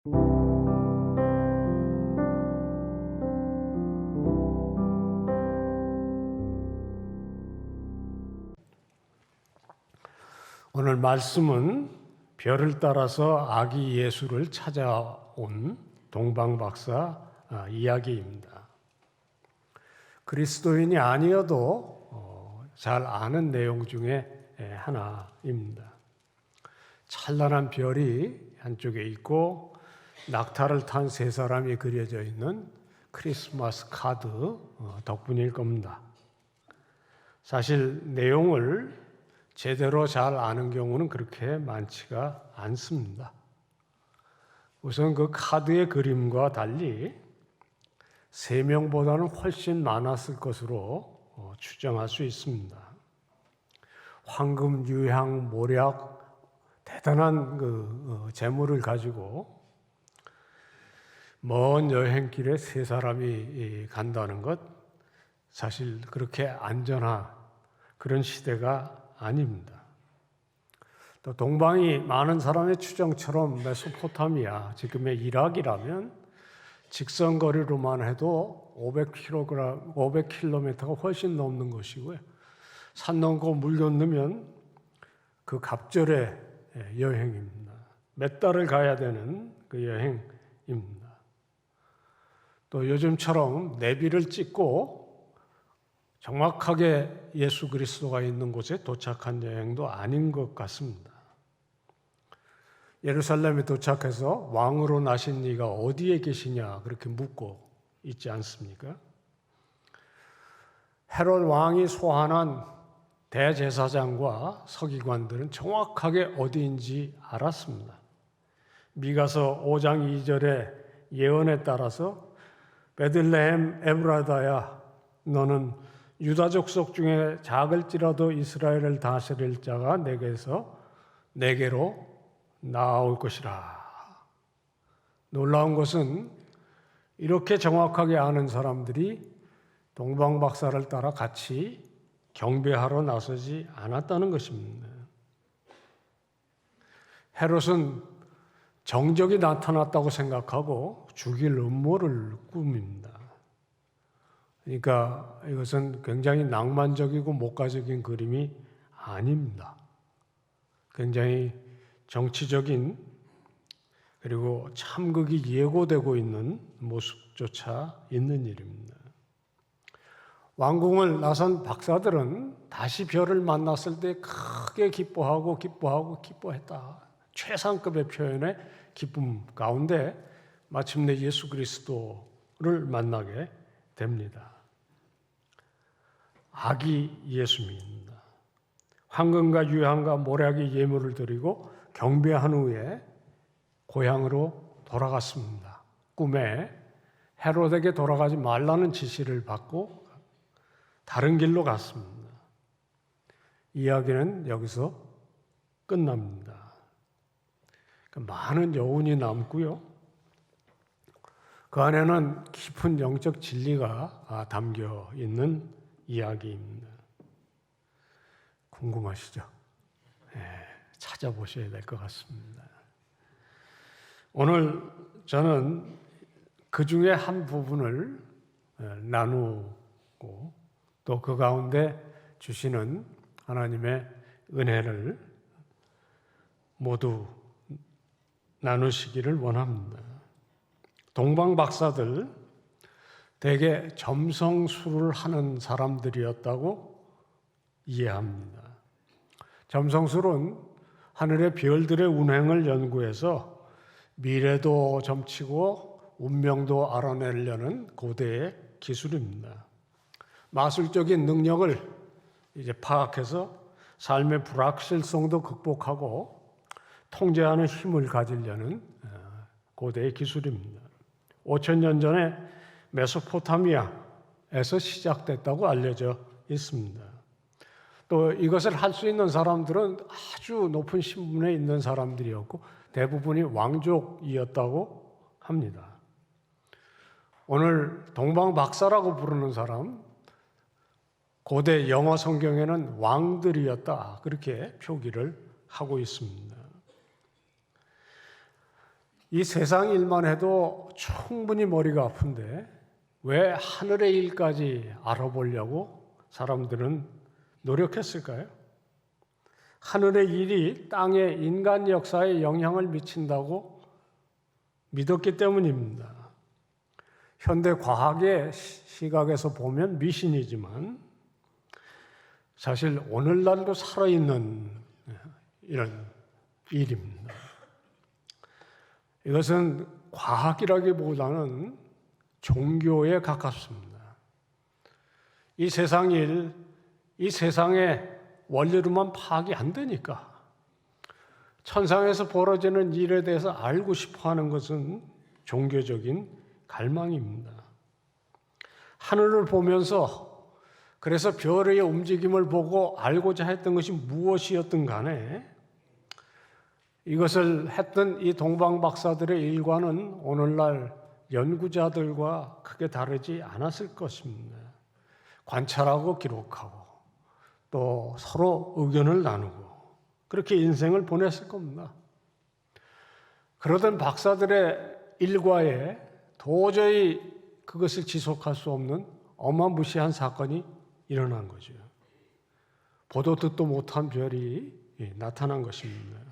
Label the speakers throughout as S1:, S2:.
S1: 오늘 말씀은 별을 따라서 아기 예수를 찾아온 동방박사 이야기입니다. 그리스도인이 아니어도 잘 아는 내용 중에 하나입니다. 찬란한 별이 한쪽에 있고 낙타를 탄 세 사람이 그려져 있는 크리스마스 카드 덕분일 겁니다. 사실 내용을 제대로 잘 아는 경우는 그렇게 많지가 않습니다. 우선 그 카드의 그림과 달리 3명보다는 훨씬 많았을 것으로 추정할 수 있습니다. 황금, 유향, 모략, 대단한 재물을 가지고 먼 여행길에 세 사람이 간다는 것, 사실 그렇게 안전한 그런 시대가 아닙니다. 또 동방이 많은 사람의 추정처럼 메소포타미아, 지금의 이락이라면 직선 거리로만 해도 500km가 훨씬 넘는 것이고요. 산 넘고 물 건너면 그 갑절의 여행입니다. 몇 달을 가야 되는 그 여행입니다. 또 요즘처럼 내비를 찍고 정확하게 예수 그리스도가 있는 곳에 도착한 여행도 아닌 것 같습니다. 예루살렘에 도착해서 왕으로 나신 이가 어디에 계시냐 그렇게 묻고 있지 않습니까? 헤롯 왕이 소환한 대제사장과 서기관들은 정확하게 어디인지 알았습니다. 미가서 5장 2절의 예언에 따라서 베들레헴 에브라다야 너는 유다 족속 중에 작을지라도 이스라엘을 다스릴 자가 내게로 나올 것이라. 놀라운 것은 이렇게 정확하게 아는 사람들이 동방박사를 따라 같이 경배하러 나서지 않았다는 것입니다. 헤롯은 정적이 나타났다고 생각하고 죽일 음모를 꾸밉니다. 그러니까 이것은 굉장히 낭만적이고 목가적인 그림이 아닙니다. 굉장히 정치적인 그리고 참극이 예고되고 있는 모습조차 있는 일입니다. 왕궁을 나선 박사들은 다시 별을 만났을 때 크게 기뻐했다. 최상급의 표현의 기쁨 가운데 마침내 예수 그리스도를 만나게 됩니다. 아기 예수입니다. 황금과 유향과 모략의 예물을 드리고 경배한 후에 고향으로 돌아갔습니다. 꿈에 헤롯에게 돌아가지 말라는 지시를 받고 다른 길로 갔습니다. 이야기는 여기서 끝납니다. 많은 여운이 남고요. 그 안에는 깊은 영적 진리가 담겨 있는 이야기입니다. 궁금하시죠? 찾아보셔야 될 것 같습니다. 오늘 저는 그 중에 한 부분을 나누고 또 그 가운데 주시는 하나님의 은혜를 모두 나누시기를 원합니다. 동방 박사들 대개 점성술을 하는 사람들이었다고 이해합니다. 점성술은 하늘의 별들의 운행을 연구해서 미래도 점치고 운명도 알아내려는 고대의 기술입니다. 마술적인 능력을 이제 파악해서 삶의 불확실성도 극복하고 통제하는 힘을 가지려는 고대의 기술입니다. 5,000년 전에 메소포타미아에서 시작됐다고 알려져 있습니다. 또 이것을 할 수 있는 사람들은 아주 높은 신분에 있는 사람들이었고 대부분이 왕족이었다고 합니다. 오늘 동방박사라고 부르는 사람, 고대 영어 성경에는 왕들이었다 그렇게 표기를 하고 있습니다. 이 세상 일만 해도 충분히 머리가 아픈데 왜 하늘의 일까지 알아보려고 사람들은 노력했을까요? 하늘의 일이 땅의 인간 역사에 영향을 미친다고 믿었기 때문입니다. 현대 과학의 시각에서 보면 미신이지만 사실 오늘날도 살아있는 이런 일입니다. 이것은 과학이라기보다는 종교에 가깝습니다. 이 세상 일, 이 세상의 원리로만 파악이 안 되니까 천상에서 벌어지는 일에 대해서 알고 싶어 하는 것은 종교적인 갈망입니다. 하늘을 보면서 그래서 별의 움직임을 보고 알고자 했던 것이 무엇이었든 간에 이것을 했던 이 동방 박사들의 일과는 오늘날 연구자들과 크게 다르지 않았을 것입니다. 관찰하고 기록하고 또 서로 의견을 나누고 그렇게 인생을 보냈을 겁니다. 그러던 박사들의 일과에 도저히 그것을 지속할 수 없는 어마무시한 사건이 일어난 거죠. 보도 듣도 못한 별이 나타난 것입니다.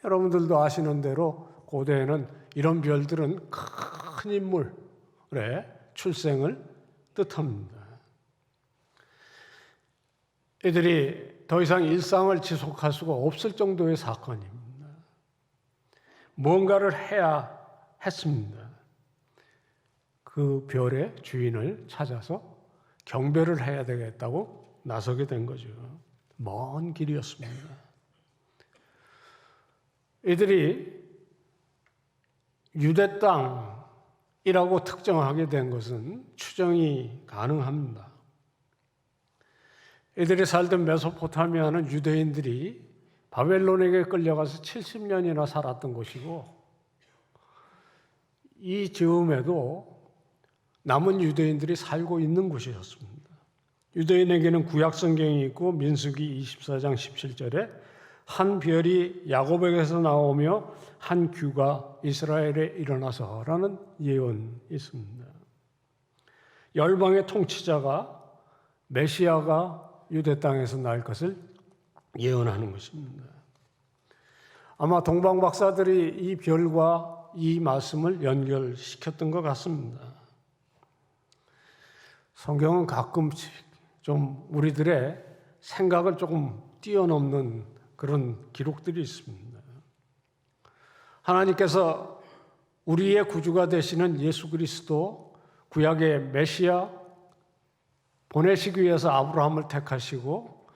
S1: 여러분들도 아시는 대로 고대에는 이런 별들은 큰 인물의 출생을 뜻합니다. 이들이 더 이상 일상을 지속할 수가 없을 정도의 사건입니다. 뭔가를 해야 했습니다. 그 별의 주인을 찾아서 경배를 해야 되겠다고 나서게 된 거죠. 먼 길이었습니다. 이들이 유대 땅이라고 특정하게 된 것은 추정이 가능합니다. 이들이 살던 메소포타미아는 유대인들이 바벨론에게 끌려가서 70년이나 살았던 곳이고 이 즈음에도 남은 유대인들이 살고 있는 곳이었습니다. 유대인에게는 구약 성경이 있고 민수기 24장 17절에 한 별이 야곱에게서 나오며 한 규가 이스라엘에 일어나서라는 예언이 있습니다. 열방의 통치자가 메시아가 유대 땅에서 날 것을 예언하는 것입니다. 아마 동방 박사들이 이 별과 이 말씀을 연결시켰던 것 같습니다. 성경은 가끔씩 좀 우리들의 생각을 조금 뛰어넘는 그런 기록들이 있습니다. 하나님께서 우리의 구주가 되시는 예수 그리스도 구약의 메시아 보내시기 위해서 아브라함을 택하시고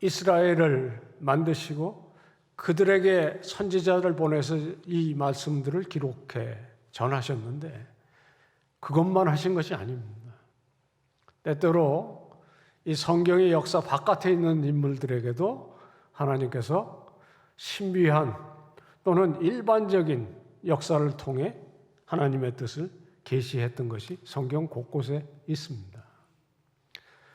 S1: 이스라엘을 만드시고 그들에게 선지자를 보내서 이 말씀들을 기록해 전하셨는데 그것만 하신 것이 아닙니다. 때때로 이 성경의 역사 바깥에 있는 인물들에게도 하나님께서 신비한 또는 일반적인 역사를 통해 하나님의 뜻을 계시했던 것이 성경 곳곳에 있습니다.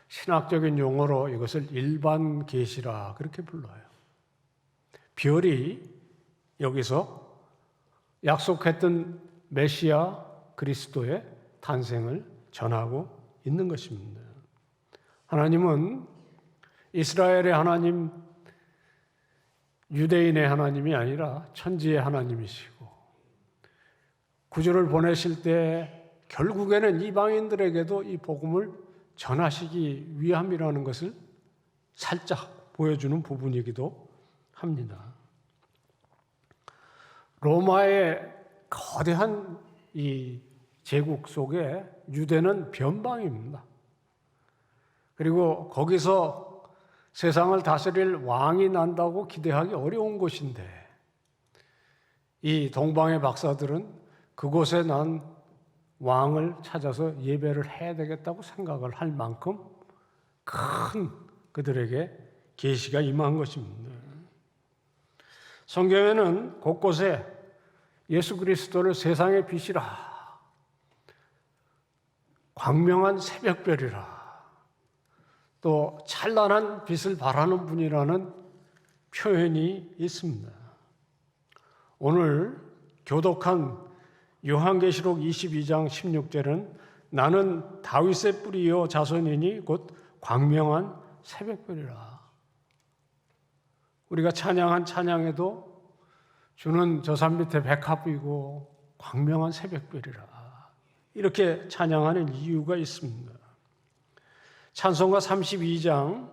S1: 신학적인 용어로 이것을 일반 계시라 그렇게 불러요. 별이 여기서 약속했던 메시아 그리스도의 탄생을 전하고 있는 것입니다. 하나님은 이스라엘의 하나님, 유대인의 하나님이 아니라 천지의 하나님이시고 구주를 보내실 때 결국에는 이방인들에게도 이 복음을 전하시기 위함이라는 것을 살짝 보여주는 부분이기도 합니다. 로마의 거대한 이 제국 속에 유대는 변방입니다. 그리고 거기서 세상을 다스릴 왕이 난다고 기대하기 어려운 곳인데 이 동방의 박사들은 그곳에 난 왕을 찾아서 예배를 해야 되겠다고 생각을 할 만큼 큰 그들에게 계시가 임한 것입니다. 성경에는 곳곳에 예수 그리스도를 세상의 빛이라, 광명한 새벽별이라, 또 찬란한 빛을 발하는 분이라는 표현이 있습니다. 오늘 교독한 요한계시록 22장 16절은 나는 다윗의 뿌리요 자손이니 곧 광명한 새벽별이라. 우리가 찬양한 찬양에도 주는 저 산 밑에 백합이고 광명한 새벽별이라 이렇게 찬양하는 이유가 있습니다. 찬송가 32장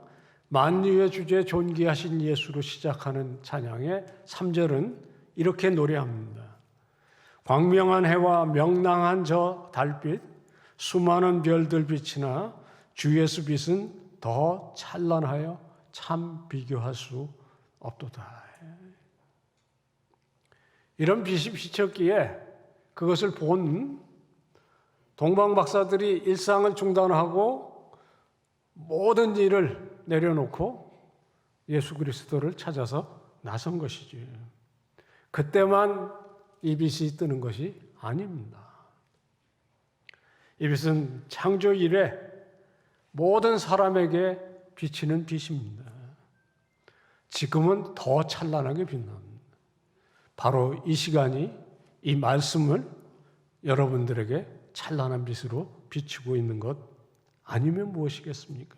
S1: 만유의 주제 존귀하신 예수로 시작하는 찬양의 3절은 이렇게 노래합니다. 광명한 해와 명랑한 저 달빛 수많은 별들 빛이나 주 예수 빛은 더 찬란하여 참 비교할 수 없도다. 이런 빛이 비쳤기에 그것을 본 동방 박사들이 일상을 중단하고 모든 일을 내려놓고 예수 그리스도를 찾아서 나선 것이죠. 그때만 이 빛이 뜨는 것이 아닙니다. 이 빛은 창조 이래 모든 사람에게 비치는 빛입니다. 지금은 더 찬란하게 빛납니다. 바로 이 시간이 이 말씀을 여러분들에게 찬란한 빛으로 비추고 있는 것 아니면 무엇이겠습니까?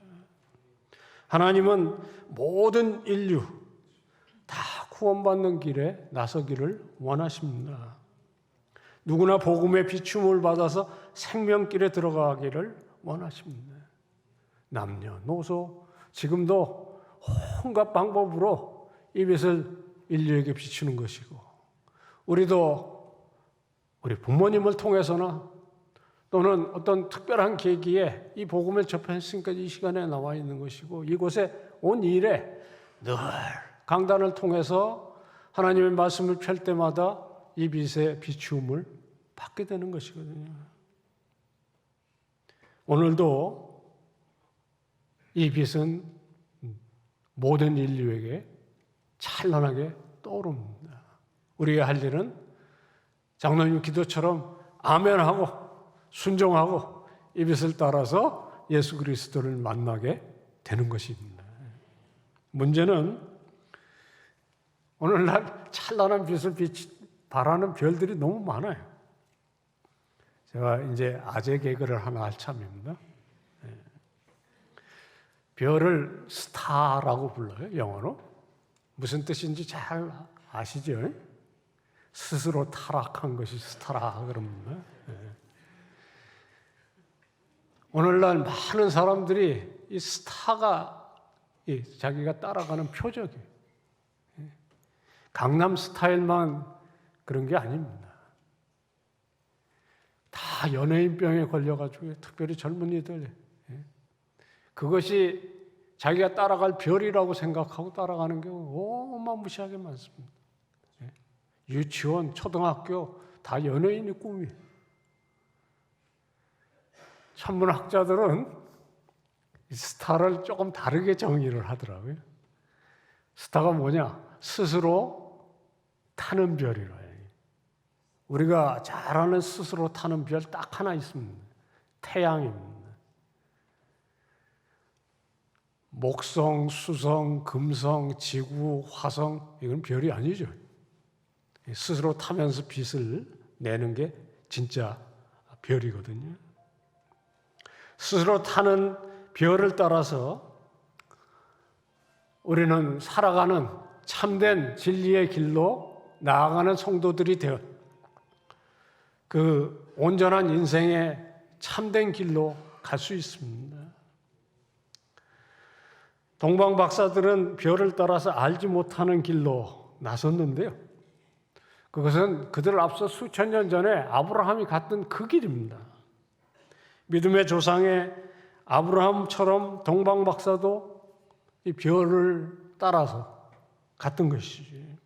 S1: 하나님은 모든 인류 다 구원받는 길에 나서기를 원하십니다. 누구나 복음의 비춤을 받아서 생명길에 들어가기를 원하십니다. 남녀노소 지금도 온갖 방법으로 이 빛을 인류에게 비추는 것이고 우리도 우리 부모님을 통해서나 또는 어떤 특별한 계기에 이 복음을 접했으니까 이 시간에 나와 있는 것이고 이곳에 온 일에 늘 강단을 통해서 하나님의 말씀을 펼 때마다 이 빛의 비추음을 받게 되는 것이거든요. 오늘도 이 빛은 모든 인류에게 찬란하게 떠오릅니다. 우리가 할 일은 장로님 기도처럼 아멘하고 순종하고 이 빛을 따라서 예수 그리스도를 만나게 되는 것입니다. 문제는 오늘날 찬란한 빛을 바라는 별들이 너무 많아요. 제가 이제 아재 개그를 하나 할 참입니다. 별을 스타라고 불러요, 영어로. 무슨 뜻인지 잘 아시죠? 스스로 타락한 것이 스타라 그럽니다. 오늘날 많은 사람들이 이 스타가 자기가 따라가는 표적이에요. 강남 스타일만 그런 게 아닙니다. 다 연예인병에 걸려가지고 특별히 젊은이들 그것이 자기가 따라갈 별이라고 생각하고 따라가는 경우 어마무시하게 많습니다. 유치원, 초등학교 다 연예인이 꿈이에요. 천문학자들은 스타를 조금 다르게 정의를 하더라고요. 스타가 뭐냐? 스스로 타는 별이래요. 우리가 잘 아는 스스로 타는 별 딱 하나 있습니다. 태양입니다. 목성, 수성, 금성, 지구, 화성 이건 별이 아니죠. 스스로 타면서 빛을 내는 게 진짜 별이거든요. 스스로 타는 별을 따라서 우리는 살아가는 참된 진리의 길로 나아가는 성도들이 되어 그 온전한 인생의 참된 길로 갈 수 있습니다. 동방 박사들은 별을 따라서 알지 못하는 길로 나섰는데요. 그것은 그들 앞서 수천 년 전에 아브라함이 갔던 그 길입니다. 믿음의 조상의 아브라함처럼 동방 박사도 이 별을 따라서 갔던 것이지.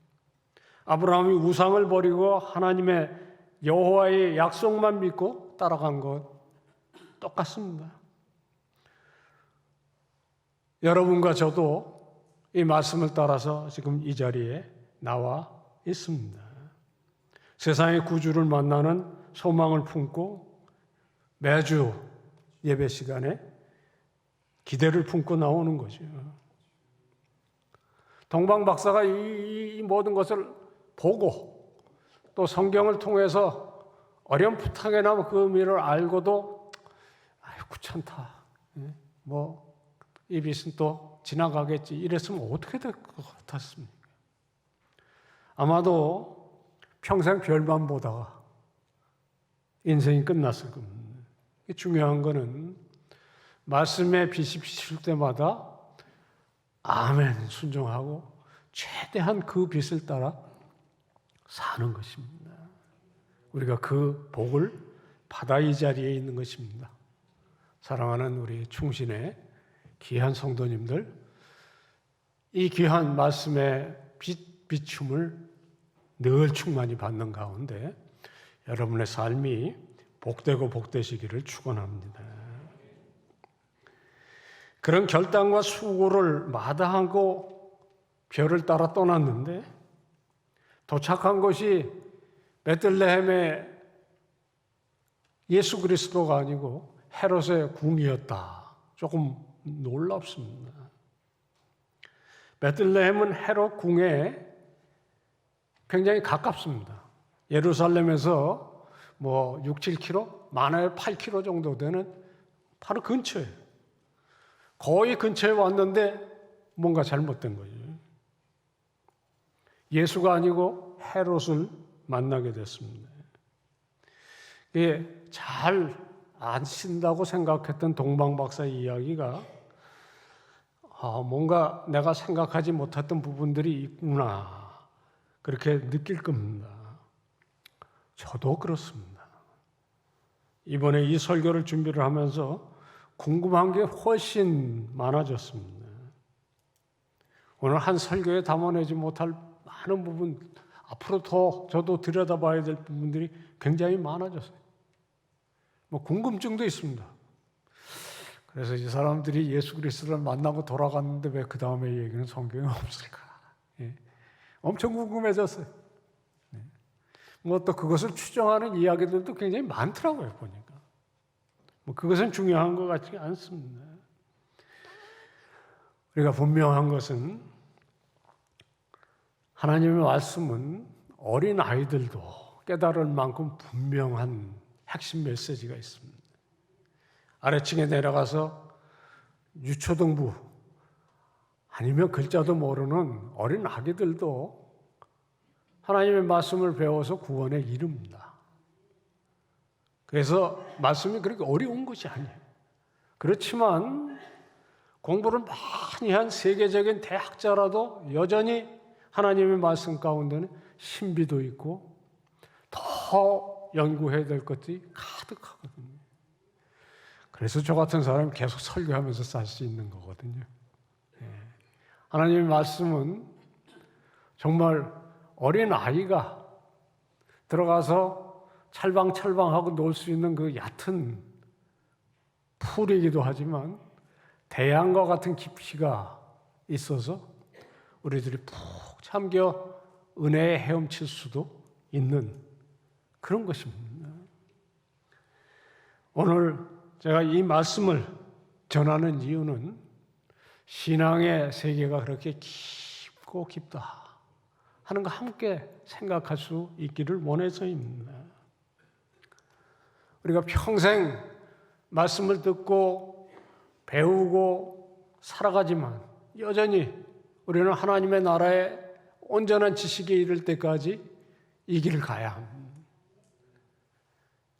S1: 아브라함이 우상을 버리고 하나님의 여호와의 약속만 믿고 따라간 것 똑같습니다. 여러분과 저도 이 말씀을 따라서 지금 이 자리에 나와 있습니다. 세상의 구주를 만나는 소망을 품고 매주 예배 시간에 기대를 품고 나오는 거죠. 동방 박사가 이 모든 것을 보고 또 성경을 통해서 어렴풋하게나마 그 의미를 알고도 아유 귀찮다. 뭐 이 빚은 또 지나가겠지. 이랬으면 어떻게 될 것 같았습니까? 아마도 평생 별만 보다가 인생이 끝났을 겁니다. 중요한 거는 말씀에 빚이 비칠 때마다 아멘 순종하고 최대한 그 빚을 따라 사는 것입니다. 우리가 그 복을 받아 이 자리에 있는 것입니다. 사랑하는 우리 충신의 귀한 성도님들, 이 귀한 말씀의 비춤을 늘 충만히 받는 가운데 여러분의 삶이 복되고 복되시기를 축원합니다. 그런 결단과 수고를 마다하고 별을 따라 떠났는데 도착한 곳이 베들레헴의 예수 그리스도가 아니고 헤롯의 궁이었다. 조금 놀랍습니다. 베들레헴은 헤롯 궁에 굉장히 가깝습니다. 예루살렘에서 뭐 6, 7km, 많아야 8km 정도 되는 바로 근처에 거의 근처에 왔는데 뭔가 잘못된 거죠. 예수가 아니고 헤롯을 만나게 됐습니다. 이게 잘 안 신다고 생각했던 동방박사 이야기가 뭔가 내가 생각하지 못했던 부분들이 있구나 그렇게 느낄 겁니다. 저도 그렇습니다. 이번에 이 설교를 준비를 하면서 궁금한 게 훨씬 많아졌습니다. 오늘 한 설교에 담아내지 못할 많은 부분, 앞으로 더 저도 들여다봐야 될 부분들이 굉장히 많아졌어요. 뭐 궁금증도 있습니다. 그래서 이 사람들이 예수 그리스도를 만나고 돌아갔는데 왜 그 다음에 얘기는 성경에 없을까? 엄청 궁금해졌어요. 뭐 또 그것을 추정하는 이야기들도 굉장히 많더라고요, 보니까. 뭐 그것은 중요한 것 같지 않습니다. 우리가 분명한 것은 하나님의 말씀은 어린 아이들도 깨달을 만큼 분명한 핵심 메시지가 있습니다. 아래층에 내려가서 유초등부 아니면 글자도 모르는 어린 아기들도 하나님의 말씀을 배워서 구원에 이릅니다. 그래서 말씀이 그렇게 어려운 것이 아니에요. 그렇지만 공부를 많이 한 세계적인 대학자라도 여전히 하나님의 말씀 가운데는 신비도 있고 더 연구해야 될 것들이 가득하거든요. 그래서 저 같은 사람이 계속 설교하면서 살 수 있는 거거든요. 하나님의 말씀은 정말 어린 아이가 들어가서 찰방찰방하고 놀 수 있는 그 얕은 풀이기도 하지만 대양과 같은 깊이가 있어서 우리들이 푹 잠겨 은혜에 헤엄칠 수도 있는 그런 것입니다. 오늘 제가 이 말씀을 전하는 이유는 신앙의 세계가 그렇게 깊고 깊다 하는 거 함께 생각할 수 있기를 원해서입니다. 우리가 평생 말씀을 듣고 배우고 살아가지만 여전히 우리는 하나님의 나라에 온전한 지식에 이를 때까지 이 길을 가야 합니다.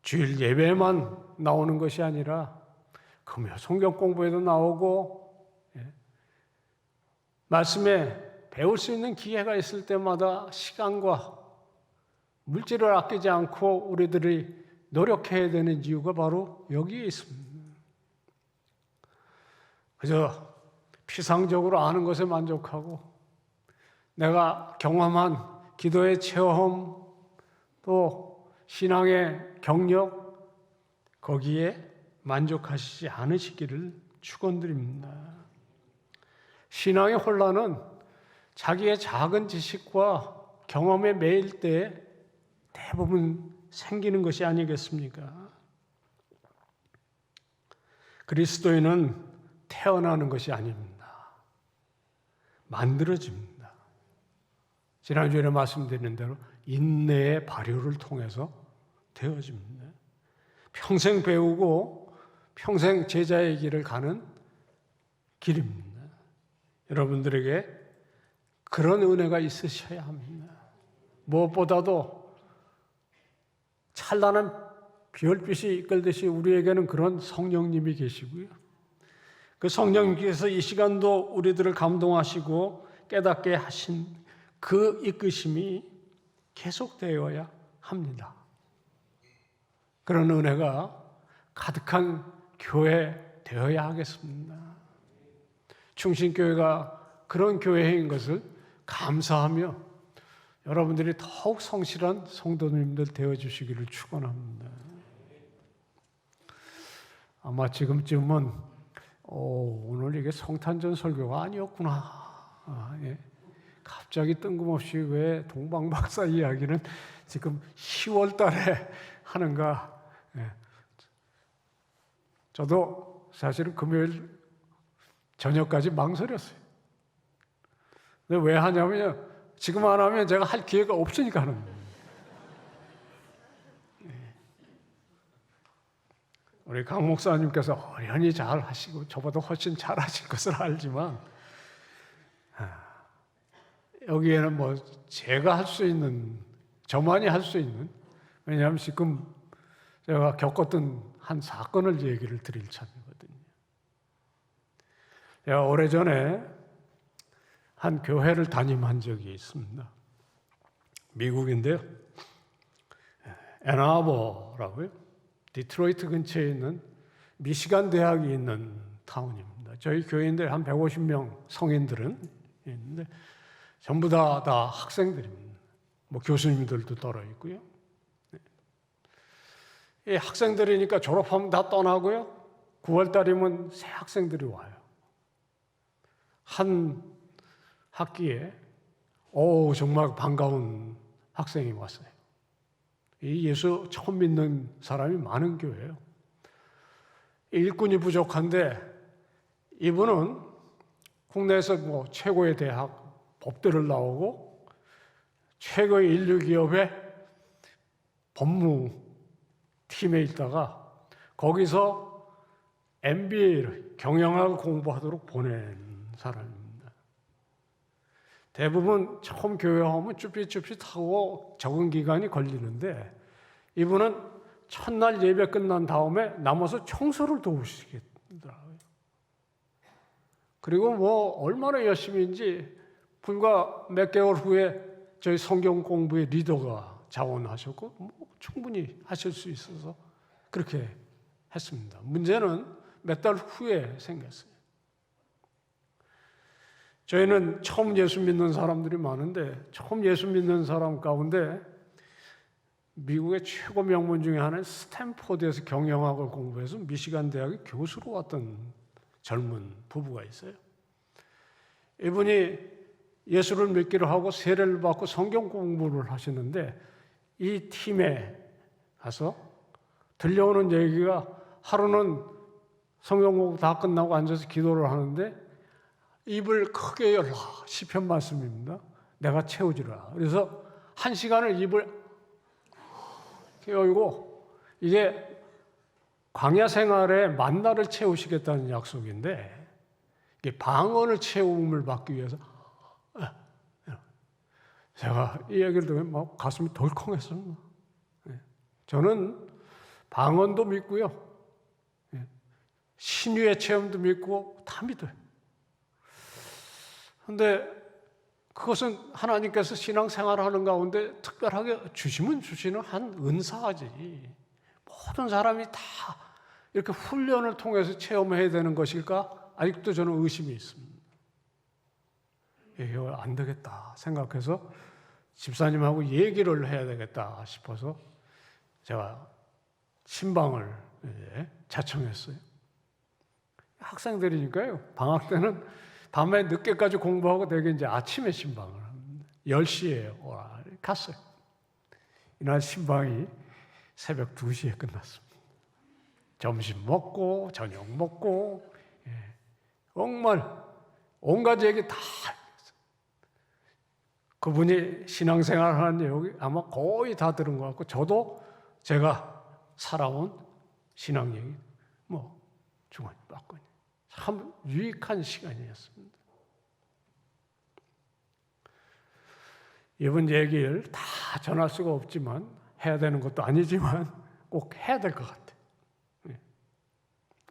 S1: 주일 예배만 나오는 것이 아니라 금요 성경 공부에도 나오고 말씀에 배울 수 있는 기회가 있을 때마다 시간과 물질을 아끼지 않고 우리들이 노력해야 되는 이유가 바로 여기에 있습니다. 그저 피상적으로 아는 것에 만족하고 내가 경험한 기도의 체험 또 신앙의 경력 거기에 만족하시지 않으시기를 축원드립니다. 신앙의 혼란은 자기의 작은 지식과 경험에 매일 때 대부분 생기는 것이 아니겠습니까? 그리스도인은 태어나는 것이 아닙니다. 만들어집니다. 지난주에 말씀드린 대로 인내의 발효를 통해서 되어집니다. 평생 배우고 평생 제자의 길을 가는 길입니다. 여러분들에게 그런 은혜가 있으셔야 합니다. 무엇보다도 찬란한 별빛이 이끌듯이 우리에게는 그런 성령님이 계시고요. 그 성령님께서 이 시간도 우리들을 감동하시고 깨닫게 하신 그 이끄심이 계속되어야 합니다. 그런 은혜가 가득한 교회 되어야 하겠습니다. 충신교회가 그런 교회인 것을 감사하며 여러분들이 더욱 성실한 성도님들 되어주시기를 축원합니다. 아마 지금쯤은 오늘 이게 성탄절 설교가 아니었구나. 예. 갑자기 뜬금없이 왜 동방박사 이야기는 지금 10월 달에 하는가. 예. 저도 사실은 금요일 저녁까지 망설였어요. 근데 왜 하냐면 지금 안 하면 제가 할 기회가 없으니까 하는 거예요. 우리 강 목사님께서 어련히 잘 하시고 저보다 훨씬 잘 하실 것을 알지만 여기에는 뭐 제가 할 수 있는, 저만이 할 수 있는, 왜냐하면 지금 제가 겪었던 한 사건을 얘기를 드릴 참이거든요. 제가 오래전에 한 교회를 담임한 적이 있습니다. 미국인데요. 애나버라고요. 디트로이트 근처에 있는 미시간 대학이 있는 타운입니다. 저희 교인들 한 150명 성인들은 있는데 전부 다 학생들입니다. 뭐 교수님들도 떨어 있고요. 이 학생들이니까 졸업하면 다 떠나고요. 9월 달이면 새 학생들이 와요. 한 학기에 정말 반가운 학생이 왔어요. 이 예수 처음 믿는 사람이 많은 교회예요. 일꾼이 부족한데 이분은 국내에서 뭐 최고의 대학 법대를 나오고 최고의 인류 기업의 법무팀에 있다가 거기서 MBA를 경영학을 공부하도록 보낸 사람입니다. 대부분 처음 교회 오면 쭈삣쭈삣하고 적응 기간이 걸리는데 이분은 첫날 예배 끝난 다음에 남아서 청소를 도우시겠더라고요. 그리고 뭐 얼마나 열심히인지 불과 몇 개월 후에 저희 성경 공부의 리더가 자원하셨고 뭐 충분히 하실 수 있어서 그렇게 했습니다. 문제는 몇 달 후에 생겼어요. 저희는 처음 예수 믿는 사람들이 많은데 처음 예수 믿는 사람 가운데 미국의 최고 명문 중에 하나는 스탠포드에서 경영학을 공부해서 미시간 대학의 교수로 왔던 젊은 부부가 있어요. 이분이 예수를 믿기로 하고 세례를 받고 성경 공부를 하시는데 이 팀에 가서 들려오는 얘기가 하루는 성경 공부 다 끝나고 앉아서 기도를 하는데 입을 크게 열라. 시편 말씀입니다. 내가 채우지라. 그래서 1시간을 입을 열고 이게 광야 생활에 만나를 채우시겠다는 약속인데 이게 방언을 채움을 받기 위해서 제가 이 얘기를 들으면 막 가슴이 덜컹했습니다. 저는 방언도 믿고요. 신유의 체험도 믿고 다 믿어요. 그런데 그것은 하나님께서 신앙생활을 하는 가운데 특별하게 주시면 주시는 한 은사지 모든 사람이 다 이렇게 훈련을 통해서 체험해야 되는 것일까? 아직도 저는 의심이 있습니다. 이거 안 되겠다 생각해서 집사님하고 얘기를 해야 되겠다 싶어서 제가 신방을 자청했어요. 학생들이니까요. 방학 때는 밤에 늦게까지 공부하고 되게 이제 아침에 신방을 합니다. 10시에 갔어요. 이날 신방이 새벽 2시에 끝났습니다. 점심 먹고 저녁 먹고 정말 온갖 얘기 다 했어요. 그분이 신앙생활하는 내용이 아마 거의 다 들은 것 같고 저도 제가 살아온 신앙 얘기 주거니 받거니 참 유익한 시간이었습니다. 이번 얘기를 다 전할 수가 없지만 해야 되는 것도 아니지만 꼭 해야 될 것 같아요.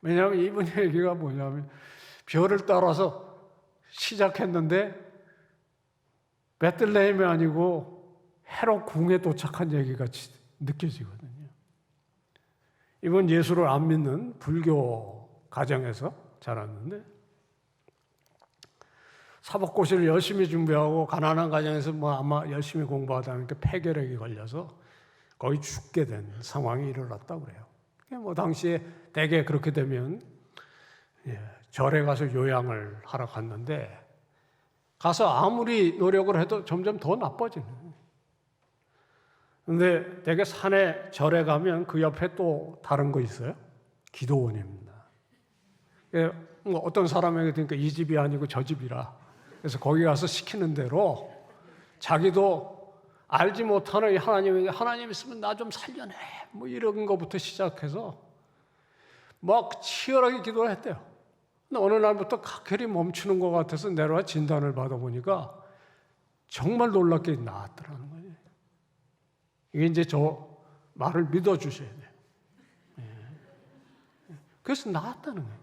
S1: 왜냐하면 이번 얘기가 뭐냐면 별을 따라서 시작했는데 베들레헴이 아니고 헤롯 궁에 도착한 얘기같이 느껴지거든요. 이번 예수를 안 믿는 불교 가정에서 자랐는데 사법고시를 열심히 준비하고 가난한 가정에서 아마 열심히 공부하다 보니까 폐결핵이 걸려서 거의 죽게 된 상황이 일어났다고 그래요. 당시에 대개 그렇게 되면 절에 가서 요양을 하러 갔는데 가서 아무리 노력을 해도 점점 더 나빠지는 거예요. 근데 대개 산에 절에 가면 그 옆에 또 다른 거 있어요. 기도원입니다. 어떤 사람에게 그러니까 이 집이 아니고 저 집이라 그래서 거기 가서 시키는 대로 자기도 알지 못하는 하나님 있으면 나 좀 살려내 이런 거부터 시작해서 막 치열하게 기도를 했대요. 근데 어느 날부터 각혈이 멈추는 것 같아서 내려와 진단을 받아보니까 정말 놀랍게 나았더라는 거예요. 이게 이제 저 말을 믿어주셔야 돼요. 그래서 나았다는 거예요.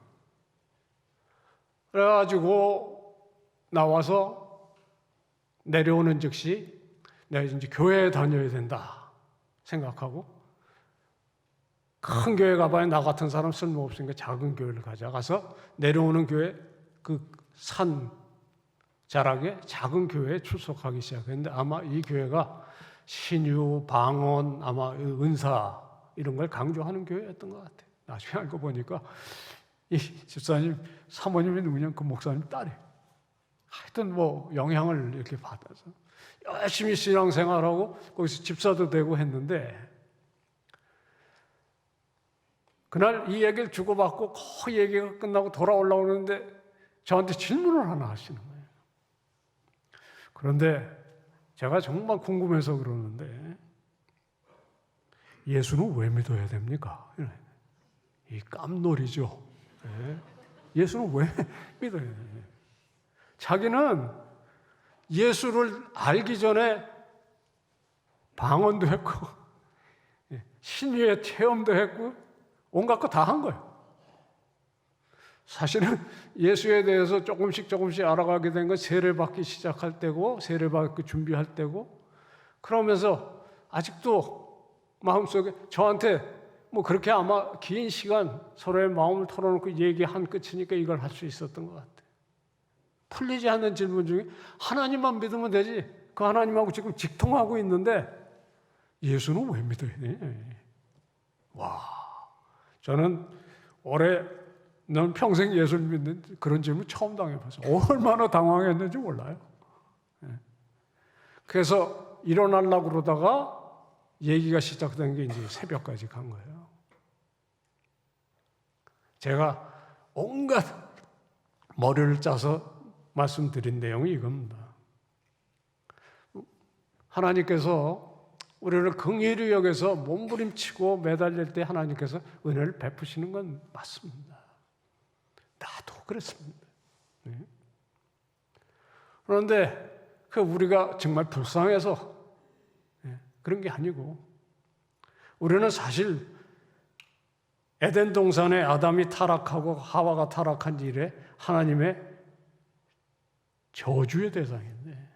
S1: 그래가지고 나와서 내려오는 즉시 내가 이제 교회에 다녀야 된다 생각하고 큰 교회 가봐야 나 같은 사람 쓸모없으니까 작은 교회를 가서 내려오는 교회 그 산 자락에 작은 교회에 출석하기 시작했는데 아마 이 교회가 신유, 방언, 아마 은사 이런 걸 강조하는 교회였던 것 같아요. 나중에 알고 보니까 이 집사님 사모님이 누구냐 그 목사님 딸이에요. 하여튼 영향을 이렇게 받아서 열심히 신앙생활하고 거기서 집사도 되고 했는데 그날 이 얘기를 주고받고 거의 얘기가 끝나고 돌아올라오는데 저한테 질문을 하나 하시는 거예요. 그런데 제가 정말 궁금해서 그러는데 예수는 왜 믿어야 됩니까? 이 깜놀이죠. 예수는 왜 믿어야 됩니까? 자기는 예수를 알기 전에 방언도 했고 신유의 체험도 했고 온갖 거 다 한 거예요. 사실은 예수에 대해서 조금씩 알아가게 된 건 세례 받기 시작할 때고 세례 받기 준비할 때고 그러면서 아직도 마음속에 저한테 그렇게 아마 긴 시간 서로의 마음을 털어놓고 얘기한 끝이니까 이걸 할 수 있었던 것 같아요. 풀리지 않는 질문 중에 하나님만 믿으면 되지 그 하나님하고 지금 직통하고 있는데 예수는 왜 믿어야 돼? 와, 저는 넌 평생 예수를 믿는 그런 질문 처음 당해봤어요. 얼마나 당황했는지 몰라요. 그래서 일어나려고 그러다가 얘기가 시작된 게 이제 새벽까지 간 거예요. 제가 온갖 머리를 짜서 말씀드린 내용이 이겁니다. 하나님께서 우리를 긍휼히 여겨서 몸부림치고 매달릴 때 하나님께서 은혜를 베푸시는 건 맞습니다. 나도 그랬습니다. 그런데 우리가 정말 불쌍해서 그런 게 아니고 우리는 사실 에덴 동산에 아담이 타락하고 하와가 타락한 일에 하나님의 저주의 대상인데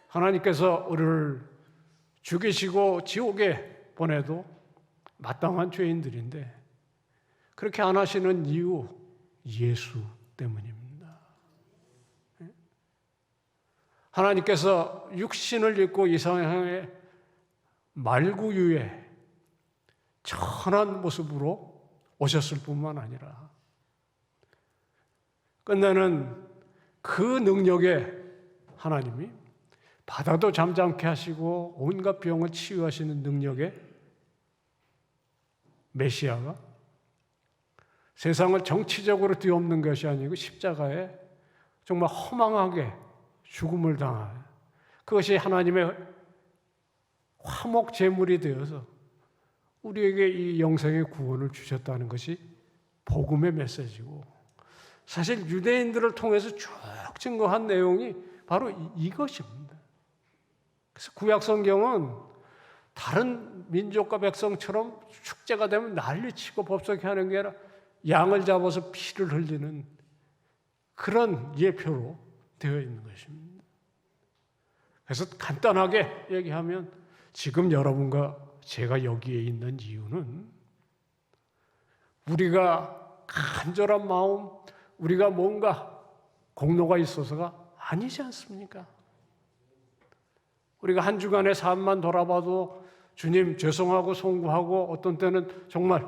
S1: 하나님께서 우리를 죽이시고 지옥에 보내도 마땅한 죄인들인데 그렇게 안 하시는 이유 예수 때문입니다. 하나님께서 육신을 입고 이 세상에 말구유에 천한 모습으로 오셨을 뿐만 아니라 끝내는 그 능력에 하나님이 바다도 잠잠케 하시고 온갖 병을 치유하시는 능력의 메시아가 세상을 정치적으로 뒤엎는 것이 아니고 십자가에 정말 허망하게 죽음을 당하여 그것이 하나님의 화목 제물이 되어서 우리에게 이 영생의 구원을 주셨다는 것이 복음의 메시지고, 사실 유대인들을 통해서 쭉 증거한 내용이 바로 이것입니다. 그래서 구약 성경은 다른 민족과 백성처럼 축제가 되면 난리치고 법석해 하는 게 아니라 양을 잡아서 피를 흘리는 그런 예표로 되어 있는 것입니다. 그래서 간단하게 얘기하면 지금 여러분과 제가 여기에 있는 이유는 우리가 간절한 마음, 우리가 뭔가 공로가 있어서가 아니지 않습니까? 우리가 한 주간의 삶만 돌아봐도 주님 죄송하고 송구하고 어떤 때는 정말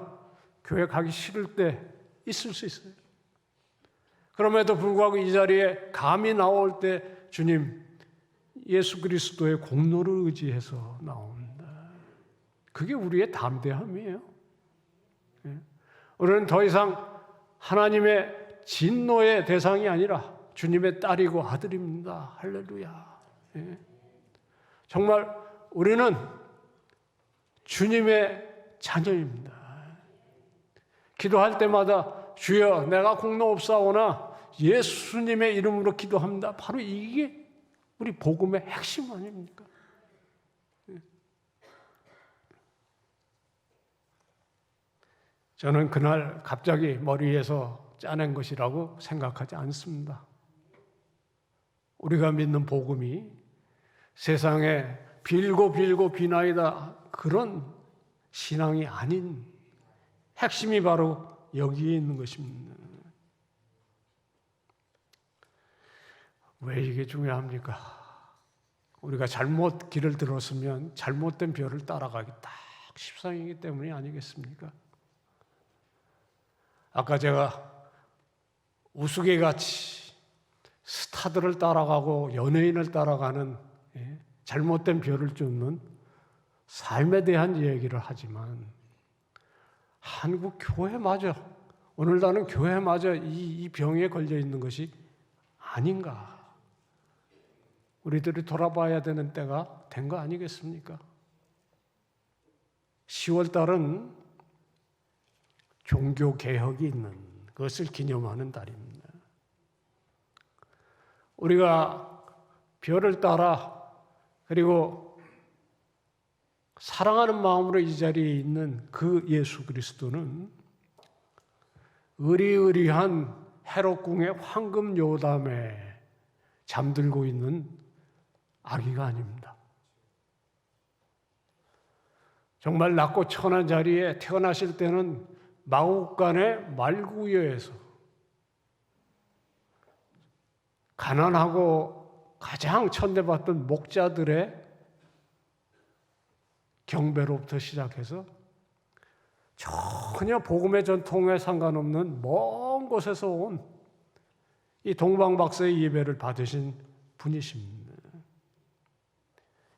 S1: 교회 가기 싫을 때 있을 수 있어요. 그럼에도 불구하고 이 자리에 감히 나올 때 주님 예수 그리스도의 공로를 의지해서 나옵니다. 그게 우리의 담대함이에요. 우리는 더 이상 하나님의 진노의 대상이 아니라 주님의 딸이고 아들입니다. 할렐루야. 정말 우리는 주님의 자녀입니다. 기도할 때마다 주여 내가 공로 없사오나 예수님의 이름으로 기도합니다. 바로 이게 우리 복음의 핵심 아닙니까? 저는 그날 갑자기 머리에서 짜낸 것이라고 생각하지 않습니다. 우리가 믿는 복음이 세상에 빌고 비나이다 그런 신앙이 아닌 핵심이 바로 여기에 있는 것입니다. 왜 이게 중요합니까? 우리가 잘못 길을 들었으면 잘못된 별을 따라가기 딱 십상이기 때문이 아니겠습니까? 아까 제가 우스개같이 스타들을 따라가고 연예인을 따라가는 잘못된 별을 쫓는 삶에 대한 얘기를 하지만 한국 교회마저, 오늘날은 교회마저 이 병에 걸려 있는 것이 아닌가. 우리들이 돌아봐야 되는 때가 된 거 아니겠습니까? 10월 달은 종교개혁이 있는 것을 기념하는 달입니다. 우리가 별을 따라 그리고 사랑하는 마음으로 이 자리에 있는 그 예수 그리스도는 의리의리한 헤롯궁의 황금 요담에 잠들고 있는 아기가 아닙니다. 정말 낮고 천한 자리에 태어나실 때는 마국간의 말구여에서 가난하고 가장 천대받던 목자들의 경배로부터 시작해서 전혀 복음의 전통에 상관없는 먼 곳에서 온 이 동방박사의 예배를 받으신 분이십니다.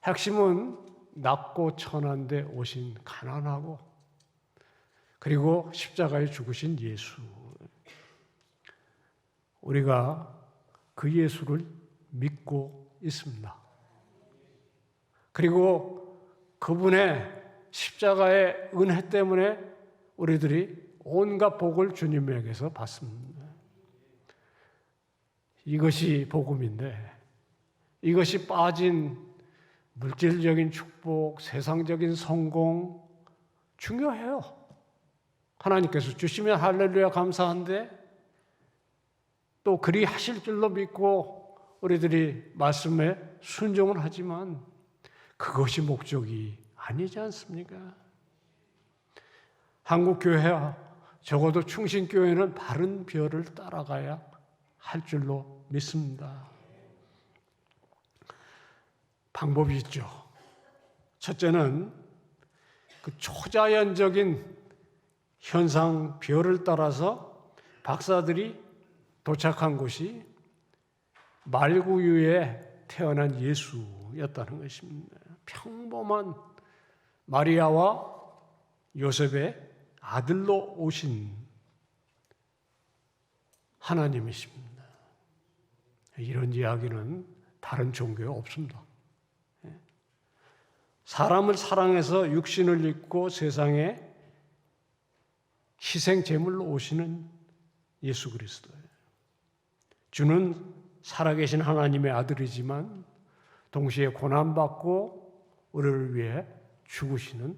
S1: 핵심은 낮고 천한데 오신 가난하고 그리고 십자가에 죽으신 예수. 우리가 그 예수를 믿고 있습니다. 그리고 그분의 십자가의 은혜 때문에 우리들이 온갖 복을 주님에게서 받습니다. 이것이 복음인데 이것이 빠진 물질적인 축복, 세상적인 성공 중요해요. 하나님께서 주시면 할렐루야 감사한데 또 그리 하실 줄로 믿고 우리들이 말씀에 순종을 하지만 그것이 목적이 아니지 않습니까? 한국교회와 적어도 충신교회는 바른 별을 따라가야 할 줄로 믿습니다. 방법이 있죠. 첫째는 그 초자연적인 현상 별을 따라서 박사들이 도착한 곳이 말구유에 태어난 예수였다는 것입니다. 평범한 마리아와 요셉의 아들로 오신 하나님이십니다. 이런 이야기는 다른 종교에 없습니다. 사람을 사랑해서 육신을 입고 세상에 희생 제물로 오시는 예수 그리스도예요. 주는 살아계신 하나님의 아들이지만 동시에 고난받고 우리를 위해 죽으시는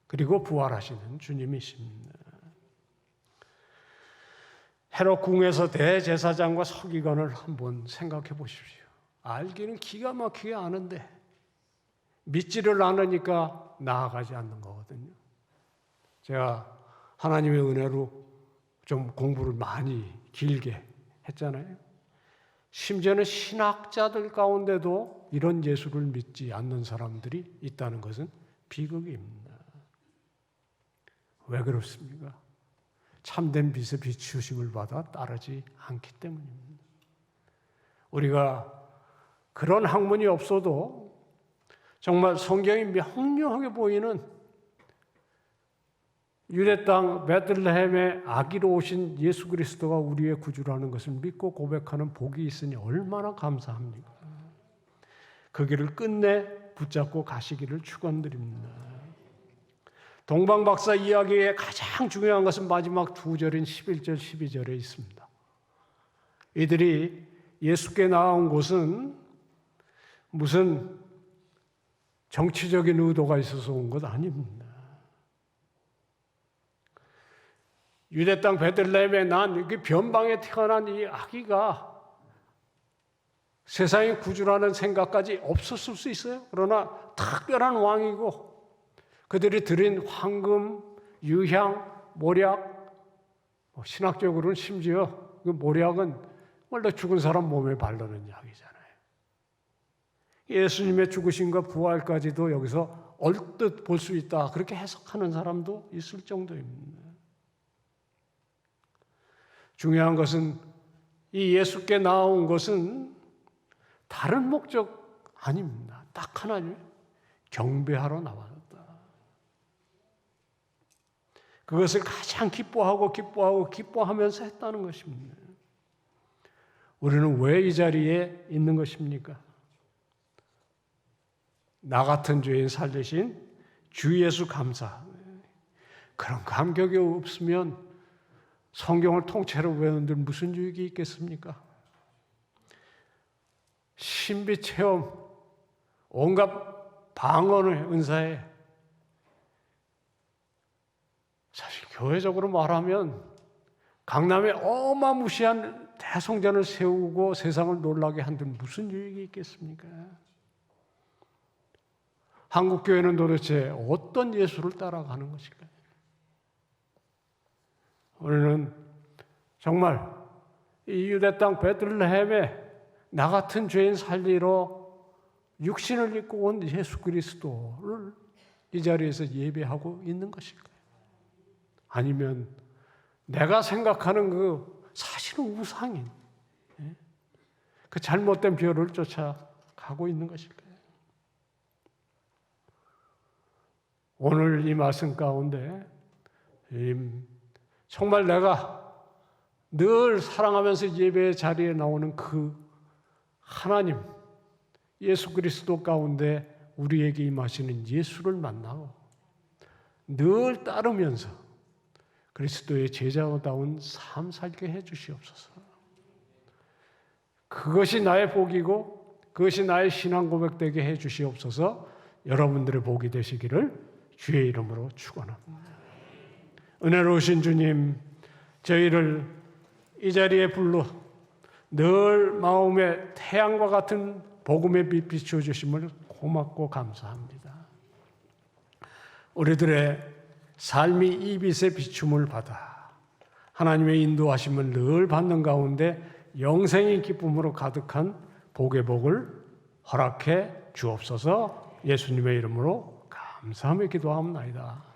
S1: 그리고 부활하시는 주님이십니다. 헤롯 궁에서 대제사장과 서기관을 한번 생각해 보십시오. 알기는 기가 막히게 아는데 믿지를 않으니까 나아가지 않는 거거든요. 제가 하나님의 은혜로 좀 공부를 많이 길게 했잖아요. 심지어는 신학자들 가운데도 이런 예수를 믿지 않는 사람들이 있다는 것은 비극입니다. 왜 그렇습니까? 참된 빛의 비추심을 받아 따르지 않기 때문입니다. 우리가 그런 학문이 없어도 정말 성경이 명료하게 보이는 유대 땅 베들레헴의 아기로 오신 예수 그리스도가 우리의 구주라는 것을 믿고 고백하는 복이 있으니 얼마나 감사합니까? 그 길을 끝내 붙잡고 가시기를 축원드립니다. 동방박사 이야기의 가장 중요한 것은 마지막 두 절인 11절, 12절에 있습니다. 이들이 예수께 나온 곳은 무슨 정치적인 의도가 있어서 온 것 아닙니다. 유대 땅 베들레헴에 난 변방에 태어난 이 아기가 세상의 구주라는 생각까지 없었을 수 있어요. 그러나 특별한 왕이고 그들이 드린 황금, 유향, 모략, 신학적으로는 심지어 그 모략은 원래 죽은 사람 몸에 바르는 약이잖아요. 예수님의 죽으심과 부활까지도 여기서 얼뜻 볼 수 있다. 그렇게 해석하는 사람도 있을 정도입니다. 중요한 것은 이 예수께 나온 것은 다른 목적 아닙니다. 딱 하나죠. 경배하러 나왔다. 그것을 가장 기뻐하면서 했다는 것입니다. 우리는 왜 이 자리에 있는 것입니까? 나 같은 죄인 살리신 주 예수 감사. 그런 감격이 없으면 성경을 통째로 외우는데 무슨 유익이 있겠습니까? 신비 체험, 온갖 방언의 은사에 사실 교회적으로 말하면 강남에 어마무시한 대성전을 세우고 세상을 놀라게 한들 무슨 유익이 있겠습니까? 한국교회는 도대체 어떤 예수를 따라가는 것일까요? 우리는 정말 이 유대 땅 베들레헴에 나 같은 죄인 살리러 육신을 입고 온 예수 그리스도를 이 자리에서 예배하고 있는 것일까요? 아니면 내가 생각하는 그 사실은 우상인 그 잘못된 별을 쫓아가고 있는 것일까요? 오늘 이 말씀 가운데 정말 내가 늘 사랑하면서 예배의 자리에 나오는 그 하나님 예수 그리스도 가운데 우리에게 임하시는 예수를 만나고 늘 따르면서 그리스도의 제자다운 삶 살게 해 주시옵소서. 그것이 나의 복이고 그것이 나의 신앙 고백되게 해 주시옵소서. 여러분들의 복이 되시기를 주의 이름으로 축원합니다. 은혜로우신 주님, 저희를 이 자리에 불러 늘 마음에 태양과 같은 복음의 빛 비춰주심을 고맙고 감사합니다. 우리들의 삶이 이 빛의 비춤을 받아 하나님의 인도하심을 늘 받는 가운데 영생의 기쁨으로 가득한 복의 복을 허락해 주옵소서. 예수님의 이름으로 감사하며 기도하옵나이다.